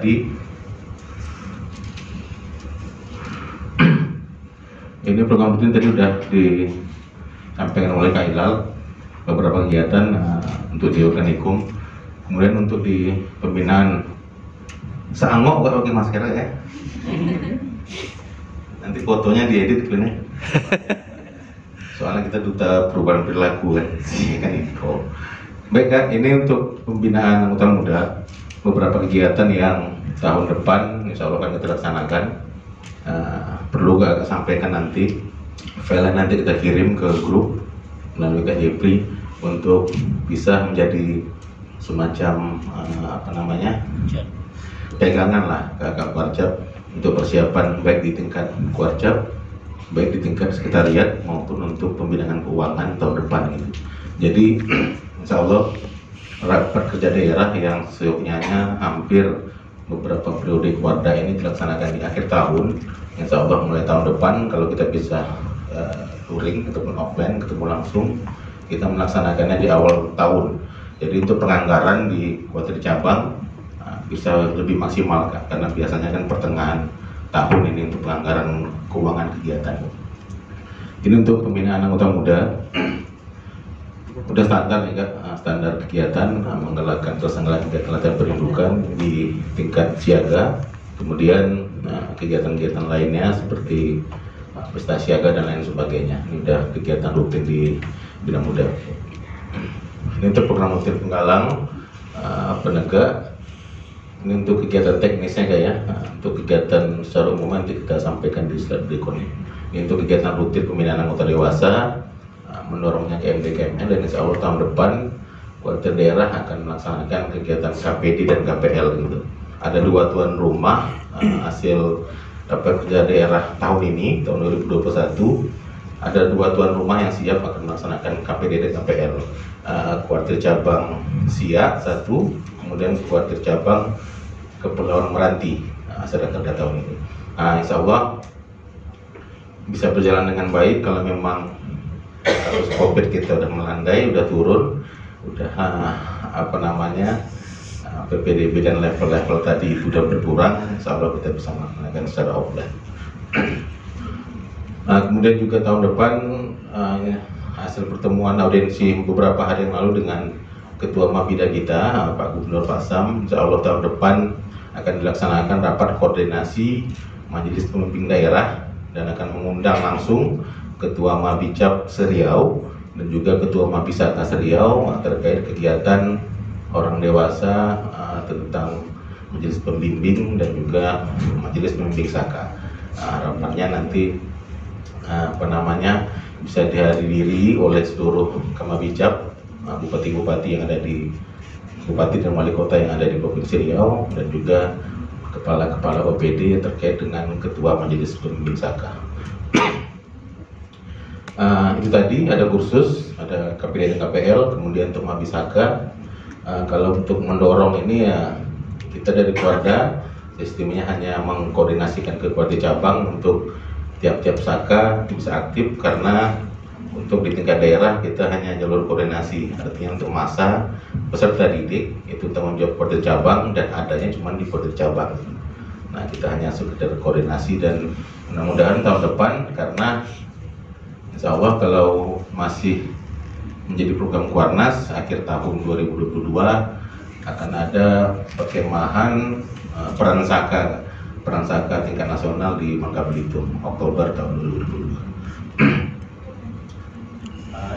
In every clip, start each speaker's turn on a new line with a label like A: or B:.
A: tadi. Ini program rutin tadi sudah disampaikan oleh Kak Ilal, beberapa kegiatan untuk di Organikum. Kemudian untuk di pembinaan seangok nggak pakai masker ya. Nanti fotonya diedit kan. Soalnya kita duta perubahan perilaku kan itu. Baik Kak, ini untuk pembinaan anggota muda, beberapa kegiatan yang tahun depan insya Allah akan kita laksanakan. Perlu Kak sampaikan nanti, file nanti kita kirim ke grup melalui Kak Jepri untuk bisa menjadi semacam pegangan lah Kak Warcap untuk persiapan baik di tingkat Warcap, baik di tingkat sekretariat maupun untuk pembinaan keuangan tahun depan gitu. Jadi insya Allah rapat kerja daerah yang seyogyanya hampir beberapa periode Warda ini dilaksanakan di akhir tahun. Insya Allah mulai tahun depan kalau kita bisa luring ataupun offline ketemu langsung, kita melaksanakannya di awal tahun. Jadi untuk penganggaran di kuartir cabang bisa lebih maksimal Kak, karena biasanya kan pertengahan tahun ini untuk penganggaran keuangan kegiatan. Ini untuk pembinaan anggota muda. Udah standar ya Kak, standar kegiatan menggalakkan pelaksanaan kegiatan latihan pendudukan di tingkat siaga, kemudian kegiatan-kegiatan lainnya seperti pesta siaga dan lain sebagainya. Ini udah kegiatan rutin di bidang muda. Ini untuk program rutin penggalang penegak. Ini untuk kegiatan teknisnya Kak ya. Untuk kegiatan secara umum nanti kita sampaikan di slide berikutnya. Ini untuk kegiatan rutin pembinaan anggota dewasa, mendorongnya KMD-KMN, dan insya Allah tahun depan kuartir daerah akan melaksanakan kegiatan KPD dan KPL gitu. Ada 2 tuan rumah hasil dapat kerja daerah tahun ini, tahun 2021. Ada 2 tuan rumah yang siap akan melaksanakan KPD dan KPL. Kuartir cabang Siak 1, kemudian kuartir cabang Kepulauan Meranti sedang kerja tahun ini. Insya Allah bisa berjalan dengan baik kalau memang kasus COVID kita udah melandai, udah turun, udah PPDB dan level-level tadi sudah berkurang. Insya Allah kita bisa melaksanakan secara offline. Kemudian juga tahun depan hasil pertemuan audiensi beberapa hari yang lalu dengan Ketua Mabida kita, Pak Gubernur Pasam, insya Allah tahun depan akan dilaksanakan rapat koordinasi Majelis Pemimpin Daerah dan akan mengundang langsung Ketua Mabicap Seriau dan juga Ketua Mabisaka Seriau terkait kegiatan orang dewasa tentang Majelis Pembimbing dan juga Majelis Pembimbing Saka. Harapannya nanti bisa dihadiri oleh seluruh Kamabicap, bupati-bupati yang ada di bupati dan wali kota yang ada di Provinsi Riau, dan juga kepala-kepala OPD terkait dengan Ketua Majelis Pembimbing Saka. Itu tadi ada kursus, ada KPD dan KPL, kemudian untuk Mabisaka. Kalau untuk mendorong ini ya kita dari Kuarda sistemnya hanya mengkoordinasikan ke kuartir cabang untuk tiap-tiap Saka bisa aktif, karena untuk di tingkat daerah kita hanya jalur koordinasi, artinya untuk masa peserta didik itu tanggung jawab kuartir cabang dan adanya cuma di kuartir cabang. Nah kita hanya sekedar koordinasi, dan mudah-mudahan tahun depan, karena insya Allah kalau masih menjadi program Kuarnas akhir tahun 2022 akan ada perkemahan peran Saka tingkat nasional di Bangka Belitung Oktober tahun 2022.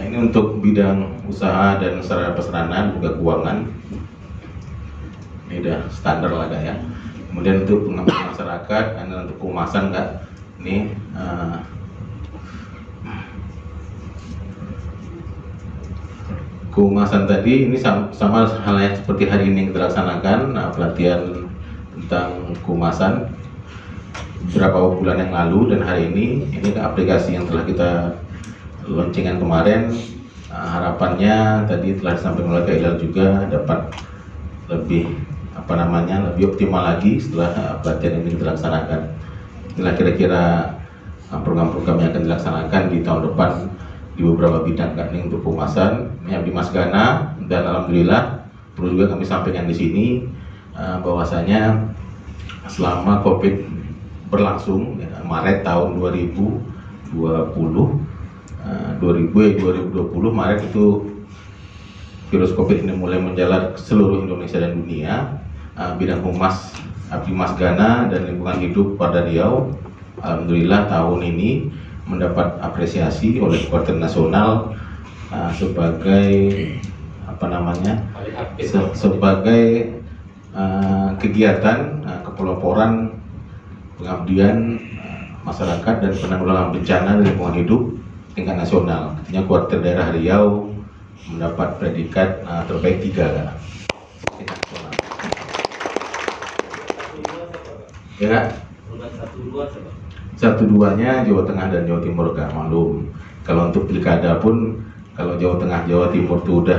A: Ini untuk bidang usaha dan sarana prasarana juga keuangan. Ini udah standar lah Kak ya. Kemudian untuk pengembangan masyarakat, ada untuk keumasan Kak. Ini keumasan tadi ini sama halnya seperti hari ini kita laksanakan pelatihan tentang keumasan beberapa bulan yang lalu, dan hari ini aplikasi yang telah kita launchingkan kemarin. Harapannya tadi telah disampaikan oleh Kak Ilal juga dapat lebih lebih optimal lagi setelah pelatihan ini kita laksanakan. Inilah kira-kira program-program yang akan dilaksanakan di tahun depan di beberapa bidang Kak, ini untuk keumasan. Ini Abdi Mas Gana, dan alhamdulillah perlu juga kami sampaikan di sini bahwasanya selama COVID berlangsung ya, Maret tahun 2020 Maret itu virus COVID ini mulai menjalar ke seluruh Indonesia dan dunia. Bidang Humas Abdi Mas Gana dan Lingkungan Hidup Perda Riau alhamdulillah tahun ini mendapat apresiasi oleh Kuartir Nasional sebagai sebagai kegiatan kepeloporan pengabdian masyarakat dan penanggulangan bencana dan lingkungan hidup tingkat nasional. Artinya Kuartir Daerah Riau mendapat predikat terbaik 3 tingkat nasional. Ya Kak? 1-2-nya Jawa Tengah dan Jawa Timur Kak, maklum. Kalau untuk pilkada pun kalau Jawa Tengah Jawa Timur itu udah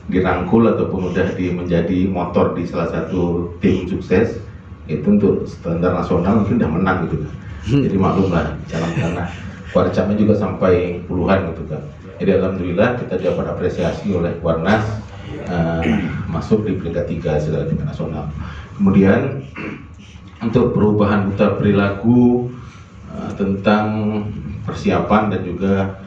A: dirangkul ataupun udah menjadi motor di salah satu tim sukses, itu untuk standar nasional mungkin udah menang gitu kan. Jadi maklum lah jalan tanah Kuarcapnya juga sampai puluhan gitu kan. Jadi alhamdulillah kita dapat apresiasi oleh Kuarnas masuk di peringkat 3 secara tingkat nasional. Kemudian untuk perubahan duta perilaku tentang persiapan dan juga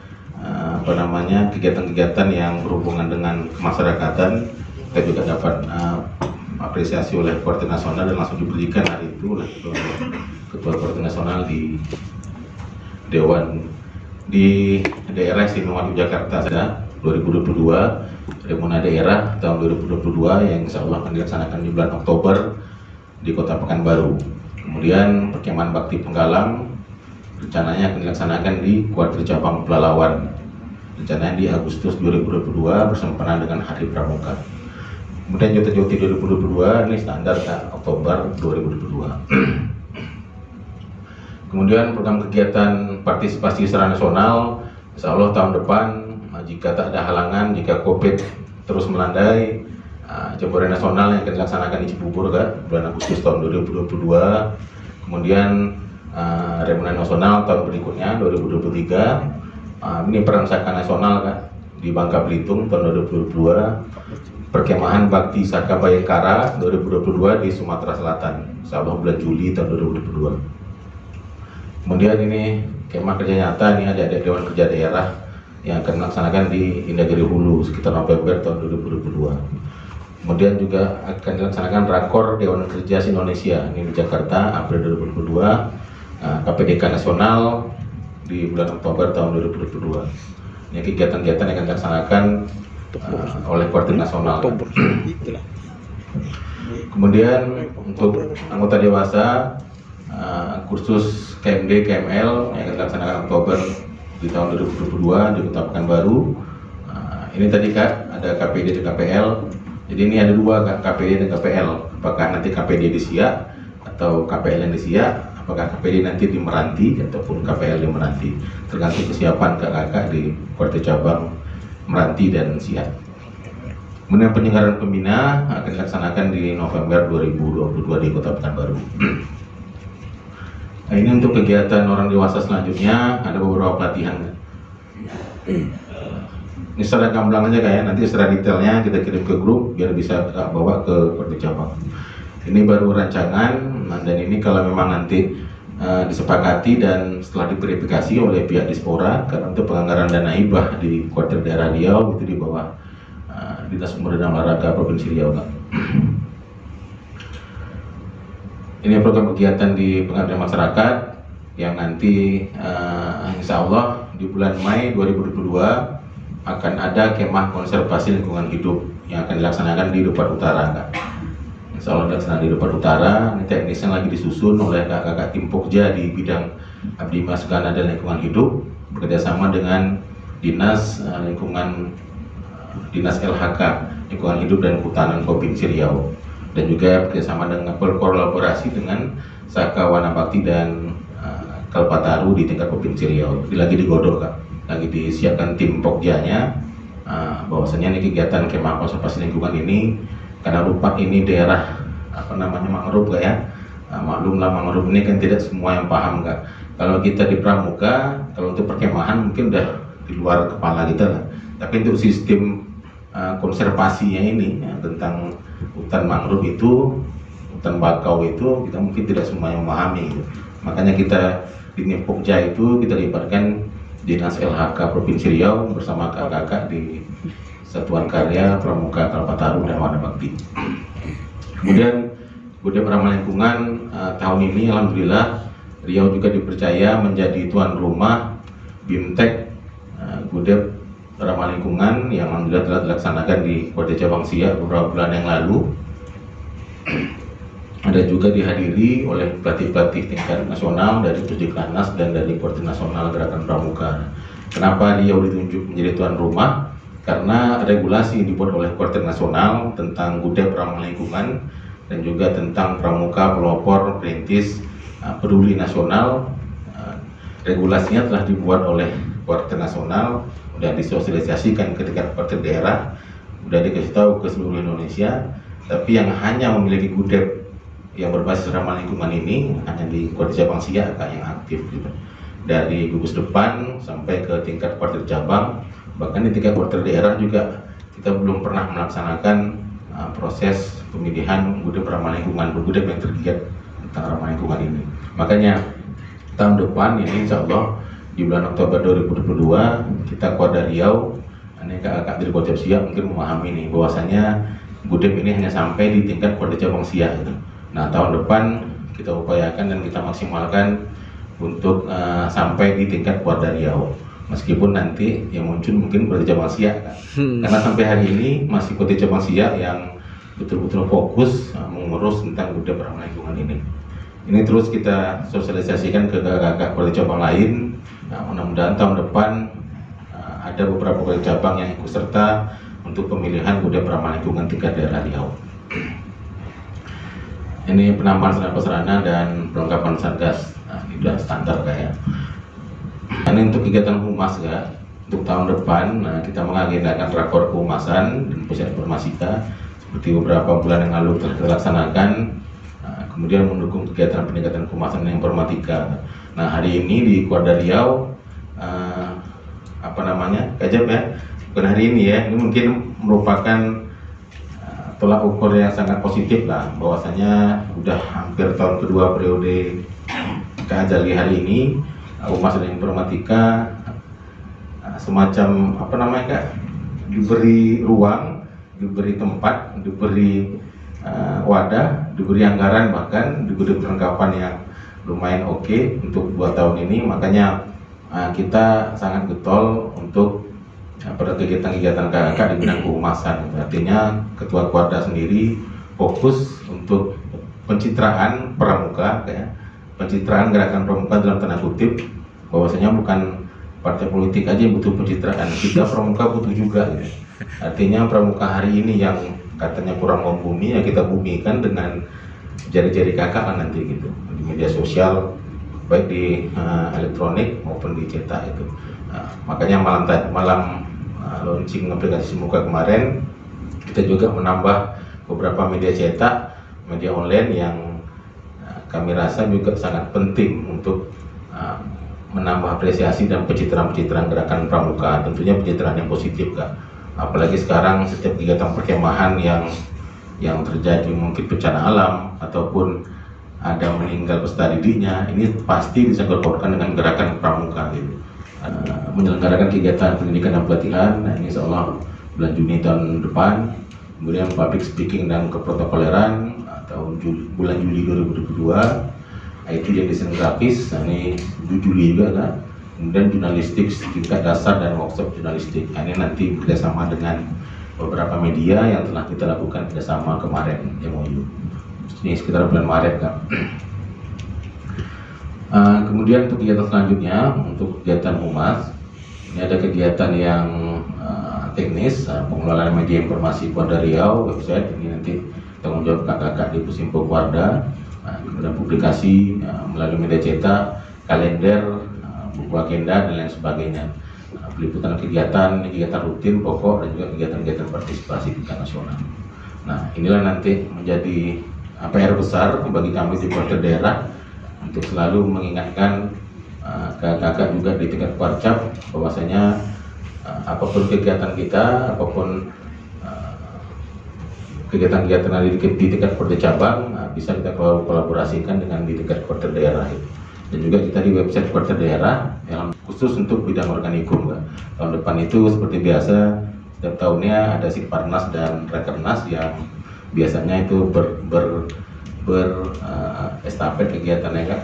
A: kegiatan-kegiatan yang berhubungan dengan kemasyarakatan, kita juga dapat apresiasi oleh Kuartir Nasional dan langsung diberikan hari itu oleh Ketua Kuartir Nasional di Dewan di daerah istimewa Yogyakarta 2022, Remona daerah tahun 2022 yang insya Allah akan dilaksanakan di bulan Oktober di Kota Pekanbaru. Kemudian perkemahan bakti penggalang rencananya akan dilaksanakan di Kuartir Cabang Pelalawan, rencananya di Agustus 2022 bersamaan dengan Hari Pramuka. Kemudian Joti 2022 ini standar kan Oktober 2022. Kemudian program kegiatan partisipasi secara nasional, insya Allah tahun depan jika tak ada halangan, jika COVID terus melandai, Jambore Nasional yang akan dilaksanakan di Cibubur Kak, bulan Agustus tahun 2022. Kemudian Remona Nasional tahun berikutnya 2023. Ini Perangsaka Nasional Kak, di Bangka Belitung tahun 2022. Perkemahan Bakti Saka Bayangkara 2022 di Sumatera Selatan, insya Allah bulan Juli tahun 2022. Kemudian ini kemah kerja nyata, ini ada Dewan Kerja Daerah yang akan dilaksanakan di Indagiri Hulu sekitar November tahun 2022. Kemudian juga akan dilaksanakan Rakor Dewan Kerja Indonesia ini di Jakarta April 2022, KPDK Nasional di bulan Oktober tahun 2022. Ini kegiatan-kegiatan yang akan dilaksanakan oleh Kuartir Nasional. Kemudian untuk anggota dewasa kursus KMD KML yang akan dilaksanakan Oktober di tahun 2022 di Kota Pekanbaru. Ini tadi Kak ada KPD dan KPL. Jadi ini ada 2 Kak, KPD dan KPL. Apakah nanti KPD di Siak atau KPL yang di Siak? Apakah KPD nanti di Meranti ataupun KPL di Meranti? Tergantung kesiapan kakak-kakak di Kuartir Cabang Meranti dan Siak. Kemudian penyelenggaraan pembina akan dilaksanakan di November 2022 di Kota Pekanbaru. Nah, ini untuk kegiatan orang dewasa selanjutnya ada beberapa pelatihan. Ini secara gamblang aja kayak nanti secara detailnya kita kirim ke grup biar bisa bawa ke Kuartir Cabang. Ini baru rancangan dan ini kalau memang nanti disepakati dan setelah diverifikasi oleh pihak Dispora, karena untuk penganggaran dana hibah di Kuartir Daerah Riau itu di bawah Dinas Pemuda dan Olahraga Provinsi Riau. Ini program kegiatan di pengabdian masyarakat yang nanti insya Allah di bulan Mei 2022 akan ada kemah konservasi lingkungan hidup yang akan dilaksanakan di Dupat Utara Kak. Insya Allah dilaksanakan di Dupat Utara. Ini teknisnya lagi disusun oleh kakak-kakak tim Pokja di bidang Abdi Mas Gana dan lingkungan hidup bekerjasama dengan Dinas Dinas LHK Lingkungan Hidup dan Kehutanan Provinsi Riau, dan juga bekerjasama dengan berkolaborasi dengan Saka Wana Bakti dan Kalpataru di tingkat Provinsi Riau. Jadi lagi digodok Kak, lagi disiapkan tim Pokjanya. Bahwasanya ini kegiatan kemah konservasi lingkungan ini karena Dupat ini daerah mangrove Kak ya. Maklumlah mangrove ini kan tidak semua yang paham Kak. Kalau kita di Pramuka, kalau untuk perkemahan mungkin udah di luar kepala kita lah. Tapi untuk sistem konservasinya ini ya, tentang hutan mangrove itu hutan bakau itu kita mungkin tidak semuanya memahami gitu. Makanya kita di Pokja itu kita libatkan Dinas LHK Provinsi Riau bersama kakak-kakak di Satuan Karya Pramuka Kalpataru dan Wana Bakti. Kemudian Budaya Ramah Lingkungan tahun ini alhamdulillah Riau juga dipercaya menjadi tuan rumah BIMTEK Budaya Ramah Lingkungan yang alhamdulillah telah dilaksanakan di Kota Cabang Siak beberapa bulan yang lalu. Ada juga dihadiri oleh pelatih-pelatih tingkat nasional dari Pusdiknas dan dari Koordinasi Nasional Gerakan Pramuka. Kenapa Riau ditunjuk menjadi tuan rumah? Karena regulasi yang dibuat oleh Koordinasi Nasional tentang budaya ramah lingkungan dan juga tentang pramuka, pelopor, perintis, peduli nasional, regulasinya telah dibuat oleh Koordinasi Nasional, sudah disosialisasikan ke tingkat Koordinasi daerah, sudah dikasih tahu ke seluruh Indonesia. Tapi yang hanya memiliki gudep yang berbasis ramah lingkungan ini hanya di Koordinasi Cabang Siak yang aktif gitu. Dari gugus depan sampai ke tingkat Koordinasi cabang, bahkan di tingkat Koordinasi daerah juga kita belum pernah melaksanakan proses pemilihan gudep ramah lingkungan, gudep yang tergiat tentang ramah lingkungan ini. Makanya tahun depan ini insya Allah di bulan Oktober 2022 kita Koda Riau, ini kakak dari Koordinasi Siak mungkin memahami nih bahwasanya gudep ini hanya sampai di tingkat Koordinasi Cabang Siak gitu. Nah tahun depan kita upayakan dan kita maksimalkan untuk sampai di tingkat Koordinasi Riau. Meskipun nanti yang muncul mungkin Koordinasi Cabang Siak kan? Karena sampai hari ini masih Koordinasi Cabang Siak yang betul-betul fokus mengurus tentang gudep ramah lingkungan ini. Ini terus kita sosialisasikan ke kakak-kakak Koordinasi cabang lain. Nah, mudah-mudahan tahun depan ada beberapa Koordinasi cabang yang ikut serta untuk pemilihan gudep ramah lingkungan tingkat daerah Riau. Ini penambahan sarana dan perlengkapan satgas. Nah, ini sudah standar kayak. Ini untuk kegiatan humas ya. Untuk tahun depan kita mengagendakan rakor kehumasan dan pusat informatika seperti beberapa bulan yang lalu telah dilaksanakan. Kemudian mendukung kegiatan peningkatan kehumasan dan informatika. Nah hari ini di Koda Riau Kajab ya, bukan hari ini ya, ini mungkin merupakan tolak ukur yang sangat positif lah, bahwasanya udah hampir tahun kedua periode Kajali hari ini humas dan informatika semacam diberi ruang, diberi tempat, diberi wadah, diberi anggaran, bahkan diberi perlengkapan yang lumayan oke untuk 2 tahun ini. Makanya kita sangat getol untuk pada kegiatan-kegiatan KKK di bidang kehumasan. Artinya Ketua Kuarda sendiri fokus untuk pencitraan pramuka, pencitraan gerakan pramuka dalam tanda kutip, bahwasanya bukan partai politik aja yang butuh pencitraan, kita pramuka butuh juga gitu. Artinya pramuka hari ini yang katanya kurang membumi, ya kita bumikan dengan jari-jari kakak lah nanti gitu, di media sosial baik di elektronik maupun di cetak itu. Makanya malam launching aplikasi Muka kemarin kita juga menambah beberapa media cetak, media online yang kami rasa juga sangat penting untuk menambah apresiasi dan pencitraan gerakan pramuka, tentunya pencitraan yang positif Kak. Apalagi sekarang setiap kegiatan perkemahan yang terjadi mungkin bencana alam ataupun ada meninggal peserta didiknya, ini pasti disangkut-pautkan dengan gerakan pramuka gitu. Menyelenggarakan kegiatan pendidikan dan pelatihan, nah ini insya bulan Juni tahun depan. Kemudian public speaking dan keprotokoleran bulan Juli 2022, itu jadi desain grafis, nah ini Juli juga kan. Kemudian jurnalistik tingkat dasar dan workshop jurnalistik. Nah, ini nanti bekerjasama dengan beberapa media yang telah kita lakukan kerjasama kemarin MOU. Ini sekitar bulan Maret kan. Kemudian untuk kegiatan selanjutnya, untuk kegiatan humas, ini ada kegiatan yang teknis, pengelolaan media informasi Kuarda Riau, website, ini nanti tanggung jawab kakak-kakak di Pusimpo Kuarda, kemudian publikasi melalui media cetak, kalender, buku agenda dan lain sebagainya. Peliputan kegiatan rutin pokok dan juga kegiatan-kegiatan partisipasi tingkat nasional. Nah inilah nanti menjadi PR besar bagi kami di Koordinasi daerah untuk selalu mengingatkan kakak-kakak juga di tingkat Kuarcap bahwasanya apapun kegiatan kita, apapun kegiatan-kegiatan di tingkat kota cabang bisa kita kolaborasikan dengan di tingkat kota daerah. Dan juga kita di website kota daerah yang khusus untuk bidang organikum. Tahun depan itu seperti biasa, setiap tahunnya ada Sikparnas dan Rakernas yang biasanya itu estafet kegiatannya kan.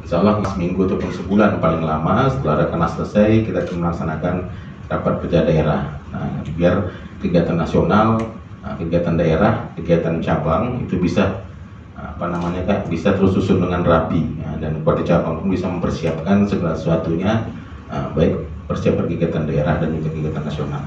A: Insya Allah seminggu ataupun sebulan paling lama setelah Rakernas selesai kita akan melaksanakan rapat kerja daerah. Nah, biar kegiatan nasional, kegiatan daerah, kegiatan cabang itu bisa bisa terus susun dengan rapi ya, dan kota cabang pun bisa mempersiapkan segala sesuatunya, baik persiapan kegiatan daerah dan juga kegiatan nasional.